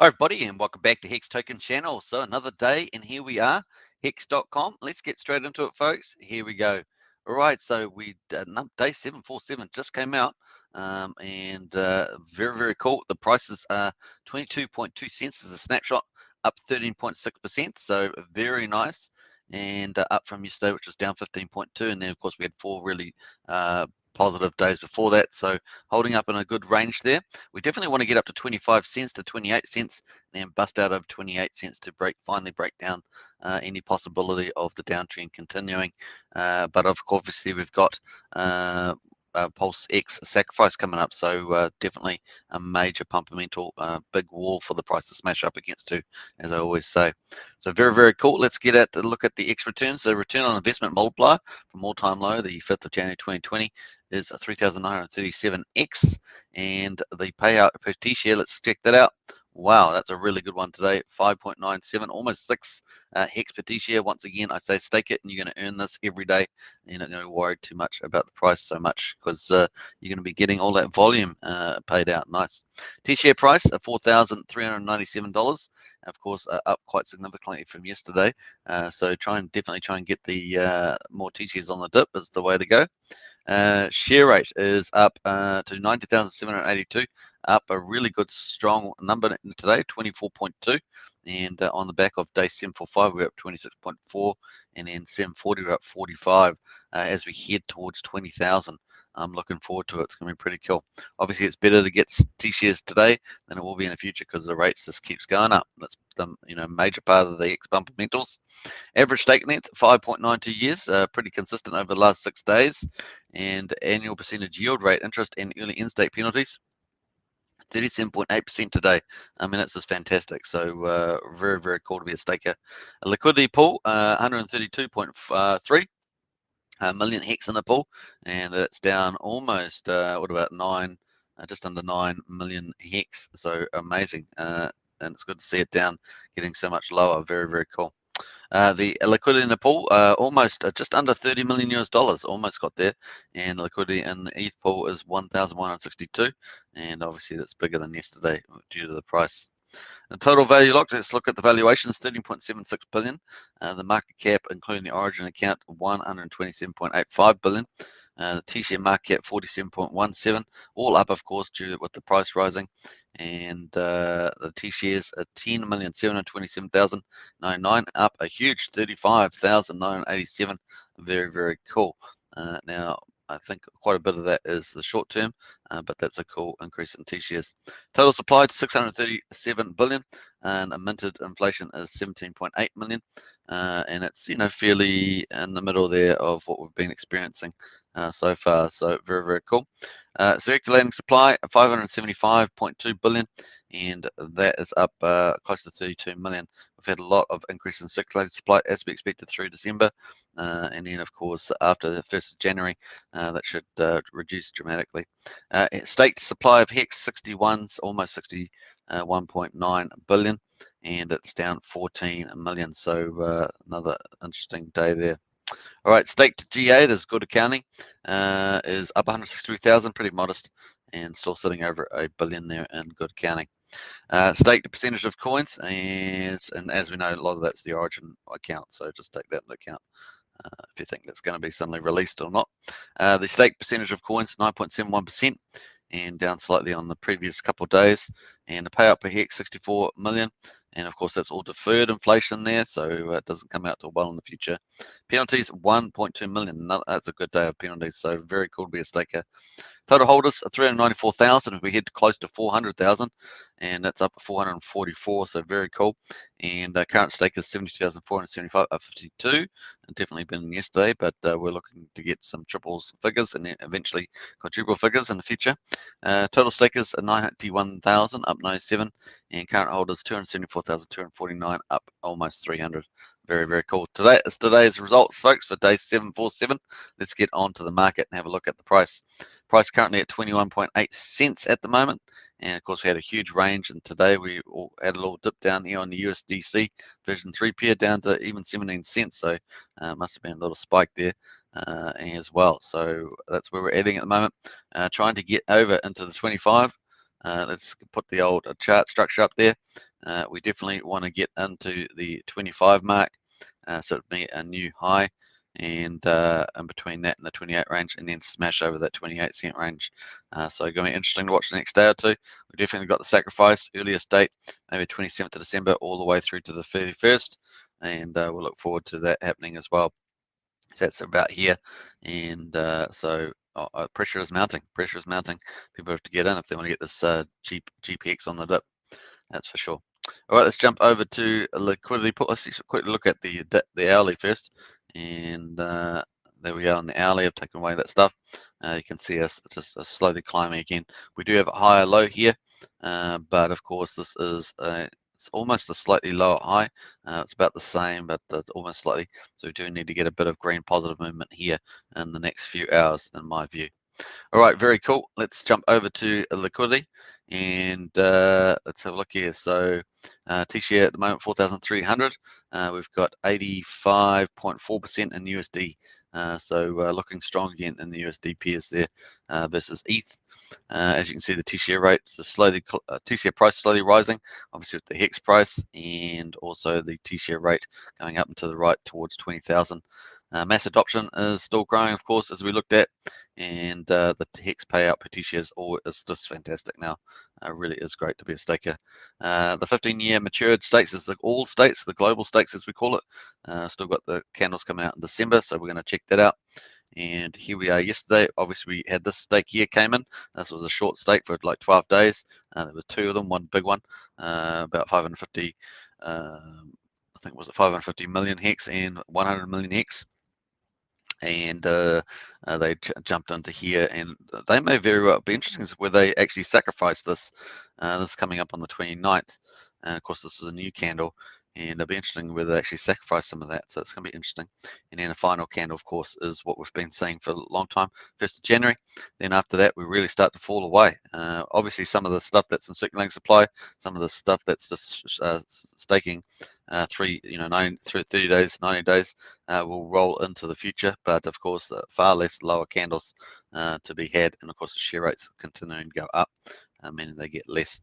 Hi everybody, and welcome back to Hex Token Channel. So another day, and here we are, hex.com. Let's get straight into it, folks. Here we go. All right, so day 747 just came out, and very, very cool. The prices are 22.2 cents as a snapshot, up 13.6%, so very nice. And up from yesterday, which was down 15.2, and then of course we had four really positive days before that, so holding up in a good range there. We definitely want to get up to 25 cents to 28 cents and then bust out of 28 cents to finally break down any possibility of the downtrend continuing. But obviously we've got Pulsex sacrifice coming up, so definitely a major pumpamental big wall for the price to smash up against too, as I always say. So very, very cool. Let's get at the look at the X returns. So return on investment multiplier from all-time low, the 5th of January 2020, is 3,937x, and the payout per T-share, let's check that out. Wow, that's a really good one today, 5.97, almost 6 hex per T-share. Once again, I say stake it, and you're going to earn this every day. You're not going to worry too much about the price so much, because you're going to be getting all that volume paid out. Nice. T-share price of $4,397, of course, up quite significantly from yesterday. So definitely try and get the more T-shares on the dip is the way to go. Share rate is up to 90,782, up a really good strong number today, 24.2, and on the back of day 745 we're up 26.4, and then 740 we're up 45 as we head towards 20,000. I'm looking forward to it. It's going to be pretty cool. Obviously, it's better to get T-shares today than it will be in the future, because the rates just keeps going up. That's the major part of the X fundamentals. Average stake length 5.92 years, pretty consistent over the last 6 days, and annual percentage yield rate, interest and early in-stake penalties, 37.8% today. I mean, that's just fantastic. So very, very cool to be a staker. A liquidity pool, 132.3 million hex in the pool, and that's down almost what about 9, just under 9 million hex. So amazing, and it's good to see it down, getting so much lower. Very, very cool. The liquidity in the pool, almost just under $30 million US, almost got there, and the liquidity in the ETH pool is 1,162, and obviously that's bigger than yesterday due to the price. The total value locked, let's look at the valuations, 13.76 billion. The market cap, including the origin account, 127.85 billion. The T-share market cap 47.17, all up, of course, due with the price rising. And the T-shares are 10,727,099, up a huge 35,987. Very, very cool. Now, I think quite a bit of that is the short term, but that's a cool increase in T-shares. Total supply to 637 billion, and a minted inflation is 17.8 million, and it's fairly in the middle there of what we've been experiencing so far. So very, very cool. Circulating supply 575.2 billion, and that is up close to 32 million. We've had a lot of increase in circulating supply as we expected through December, and then of course after the 1st of January that should reduce dramatically. Staked supply of hex 61's almost 61.9 billion, and it's down 14 million. So another interesting day there. All right, staked GA, there's good accounting, is up 163,000, pretty modest, and still sitting over a billion there in good accounting. Staked percentage of coins, and as we know, a lot of that's the origin account, so just take that into account if you think that's going to be suddenly released or not. The stake percentage of coins, 9.71%, and down slightly on the previous couple of days. And the payout per hex, 64 million. And of course, that's all deferred inflation there, so it doesn't come out till well in the future. Penalties, 1.2 million. That's a good day of penalties, so very cool to be a staker. Total holders, 394,000. If we head close to 400,000, and that's up 444, so very cool. And current stake is 72,475, up 52, and definitely been yesterday, but we're looking to get some triples figures and then eventually quadruple figures in the future. Total stakers are 91,000, up 97, and current holders 274,249, up almost 300. Very, very cool. Today is today's results, folks, for day 747. Let's get on to the market and have a look at the price. Price currently at 21.8 cents at the moment. And of course, we had a huge range, and today we had a little dip down here on the USDC version 3 pair down to even 17 cents. So must have been a little spike there as well. So that's where we're heading at the moment. Trying to get over into the 25. Let's put the old chart structure up there. we definitely want to get into the 25 mark, so it'd be a new high, and in between that and the 28 range, and then smash over that 28-cent range. So going to be interesting to watch the next day or two. We've definitely got the sacrifice earliest date, maybe 27th of December, all the way through to the 31st, and we'll look forward to that happening as well. So that's about here, and so pressure is mounting. Pressure is mounting. People have to get in if they want to get this cheap GPX on the dip. That's for sure. All right, let's jump over to liquidity. Let's quickly look at the hourly first, and there we are on the hourly. I've taken away that stuff. You can see us just slowly climbing again. We do have a higher low here, but of course this is it's almost a slightly lower high. It's about the same, but almost slightly. So we do need to get a bit of green positive movement here in the next few hours, in my view. All right, very cool. Let's jump over to liquidity, and let's have a look here. So T-share at the moment 4,300. We've got 85.4% in USD. So looking strong again in the USD pairs there versus ETH. As you can see, the T-share rates are slowly, T-share price slowly rising, obviously with the hex price, and also the T-share rate going up and to the right towards 20,000. Mass adoption is still growing, of course, as we looked at, and the hex payout per T-share is just fantastic now. Really is great to be a staker. The 15-year matured stakes is all states, the global stakes as we call it. Still got the candles coming out in December, so we're going to check that out. And here we are yesterday. Obviously, we had this stake here came in. This was a short stake for like 12 days. There were two of them, one big one, about 550, I think was it 550 million hex and 100 million hex. And they jumped into here, and they may very well be interesting where they actually sacrifice this. This is coming up on the 29th, and of course this is a new candle, and it'll be interesting whether they actually sacrifice some of that. So it's going to be interesting. And then the final candle, of course, is what we've been seeing for a long time, 1st of January. Then after that, we really start to fall away. Obviously, some of the stuff that's in circulating supply, some of the stuff that's just staking 30 days, 90 days will roll into the future, but of course far less lower candles to be had, and of course the share rates continuing to go up, meaning they get less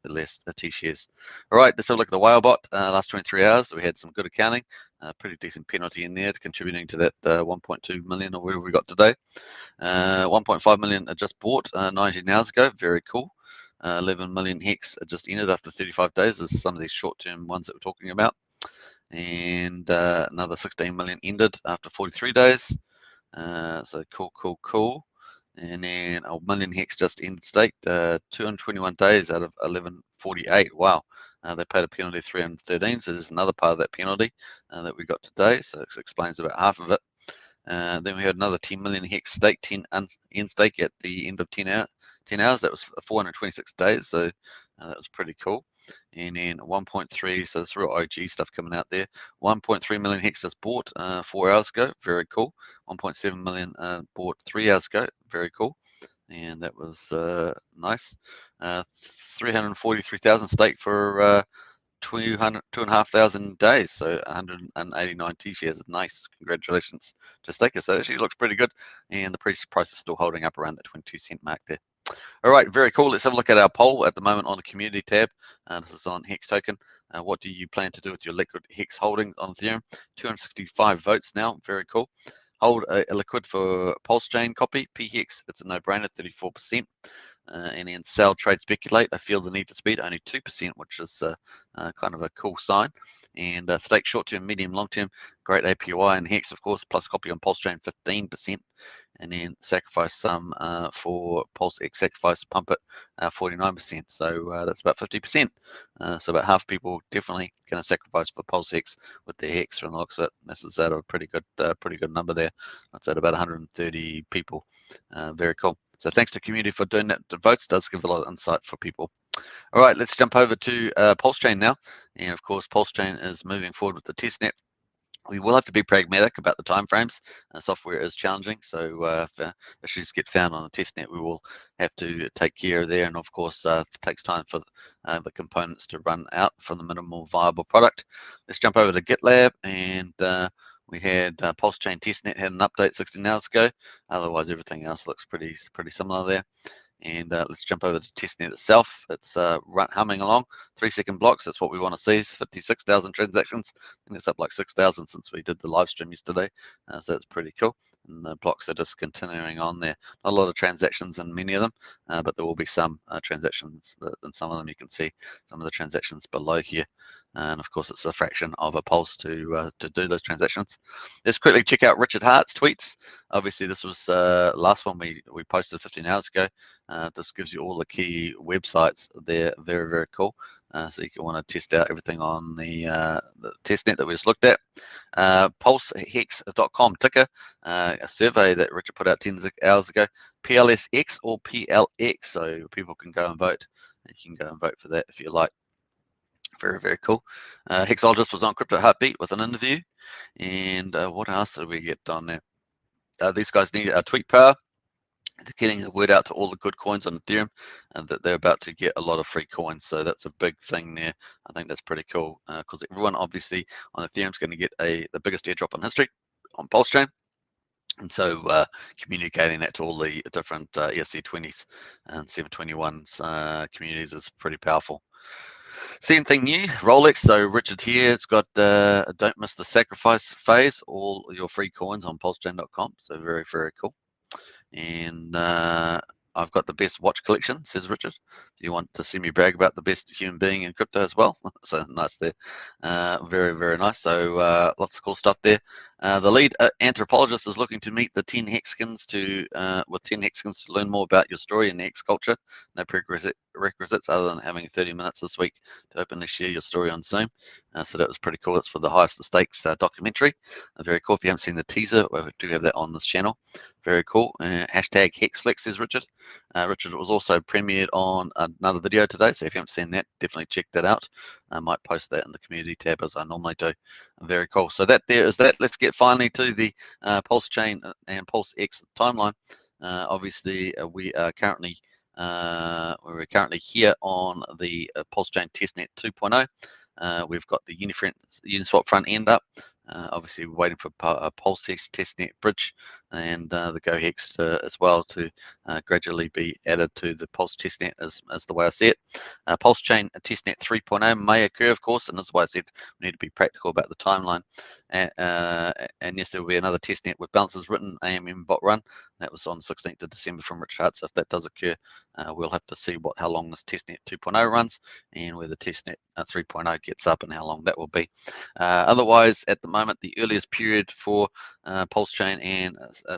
T-shares. All right, let's have a look at the whale bot. Last 23 hours we had some good accounting, pretty decent penalty in there contributing to that 1.2 million or whatever we got today. 1.5 million just bought 19 hours ago, very cool. 11 million hex just ended after 35 days. There's some of these short-term ones that we're talking about. And another 16 million ended after 43 days. So cool. And then a million hex just ended staked, 221 days out of 1148. Wow. They paid a penalty of 313, so there's another part of that penalty that we got today, so it explains about half of it. Then we had another 10 million hex stake, 10 end stake at the end of 10 hours. That was 426 days, so that was pretty cool. And then 1.3, so this real OG stuff coming out there. 1.3 million hex just bought 4 hours ago, very cool. 1.7 million bought 3 hours ago, very cool. And that was nice. 343,000 stake for 2,500 days, so 189 T-shares. Nice, congratulations to stakers. So it actually looks pretty good, and the price is still holding up around the 22-cent mark there. All right, very cool. Let's have a look at our poll at the moment on the community tab. This is on Hex Token. What do you plan to do with your liquid Hex holding on Ethereum? 265 votes now. Very cool. Hold a liquid for PulseChain copy, PHEX. It's a no-brainer, 34%. And then sell, trade, speculate. I feel the need for speed, only 2%, which is kind of a cool sign. And stake short-term, medium, long-term, great APY and Hex, of course, plus copy on PulseChain, 15%. And then sacrifice some for PulseX, sacrifice, pump it, 49%. So that's about 50%. So about half people definitely going to sacrifice for PulseX with the Hex from the looks of it. This is at a pretty good number there. That's at about 130 people. Very cool. So thanks to the community for doing that. The votes does give a lot of insight for people. All right, let's jump over to PulseChain now. And of course, PulseChain is moving forward with the testnet. We will have to be pragmatic about the timeframes. Software is challenging, so if issues get found on the testnet, we will have to take care of there. And of course, it takes time for the components to run out from the minimal viable product. Let's jump over to GitLab, and we had PulseChain Tesnet had an update 16 hours ago. Otherwise, everything else looks pretty similar there. And let's jump over to Tesnet itself. It's humming along, 3-second blocks. That's what we want to see. It's 56,000 transactions, and it's up like 6,000 since we did the live stream yesterday. So that's pretty cool. And the blocks are just continuing on there. Not a lot of transactions in many of them, but there will be some transactions. In some of them, you can see some of the transactions below here. And of course, it's a fraction of a pulse to do those transactions. Let's quickly check out Richard Hart's tweets. Obviously, this was last one we posted 15 hours ago. This gives you all the key websites there. Very, very cool. So you can want to test out everything on the testnet that we just looked at. PulseHex.com ticker, a survey that Richard put out 10 hours ago. PLSX or PLX, so people can go and vote. You can go and vote for that if you like. Very, very cool. Hexologist was on Crypto Heartbeat with an interview. And what else did we get done there? These guys need tweet power. They're getting the word out to all the good coins on Ethereum, and that they're about to get a lot of free coins. So that's a big thing there. I think that's pretty cool because everyone obviously on Ethereum is going to get the biggest airdrop in history on PulseChain. And so communicating that to all the different ERC20s and 721s communities is pretty powerful. Same thing new, Rolex. So Richard here, it's got don't miss the sacrifice phase, all your free coins on pulsechain.com. So very, very cool. And I've got the best watch collection, says Richard. Do you want to see me brag about the best human being in crypto as well? So nice there. Very, very nice. So lots of cool stuff there. The lead anthropologist is looking to meet the 10 hexagons with 10 hexagons to learn more about your story and Hex culture. No prerequisites other than having 30 minutes this week to openly share your story on Zoom. So that was pretty cool. That's for the Highest Stakes documentary. Very cool. If you haven't seen the teaser, we do have that on this channel. Very cool. Hashtag Hexflex, says Richard. Richard was also premiered on another video today, so if you haven't seen that, definitely check that out. I might post that in the community tab as I normally do. Very cool. So that there is that. Let's get finally to the PulseChain and PulseX timeline. Obviously, we are currently here on the PulseChain Tesnet 2.0. We've got the Uniswap front end up. Obviously, we're waiting for Pulsex Tesnet bridge and the GoHex as well to gradually be added to the Pulse Testnet as the way I see it. PulseChain Tesnet 3.0 may occur, of course, and this is why I said we need to be practical about the timeline. And yes, there will be another testnet with balances written AMM bot run. That was on 16th of December from Richard Hart. So if that does occur, we'll have to see how long this Tesnet 2.0 runs and where the Tesnet 3.0 gets up and how long that will be. Otherwise, at the moment, the earliest period for PulseChain and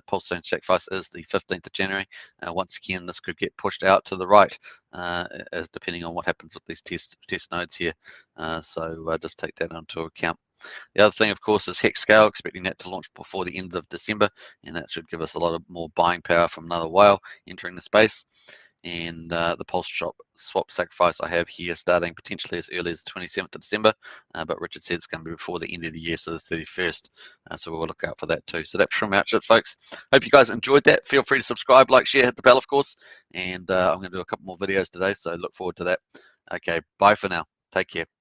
PulseChain sacrifice is the 15th of January. Once again, this could get pushed out to the right, as depending on what happens with these test nodes here. So just take that into account. The other thing, of course, is Hex Scale, expecting that to launch before the end of December, and that should give us a lot of more buying power from another whale entering the space. And the Pulse swap sacrifice I have here starting potentially as early as the 27th of December, but Richard said it's going to be before the end of the year, so the 31st. So we'll look out for that too. So that's pretty much it, folks. Hope you guys enjoyed that. Feel free to subscribe, like, share, hit the bell, of course. And I'm going to do a couple more videos today, so look forward to that. Okay, bye for now. Take care.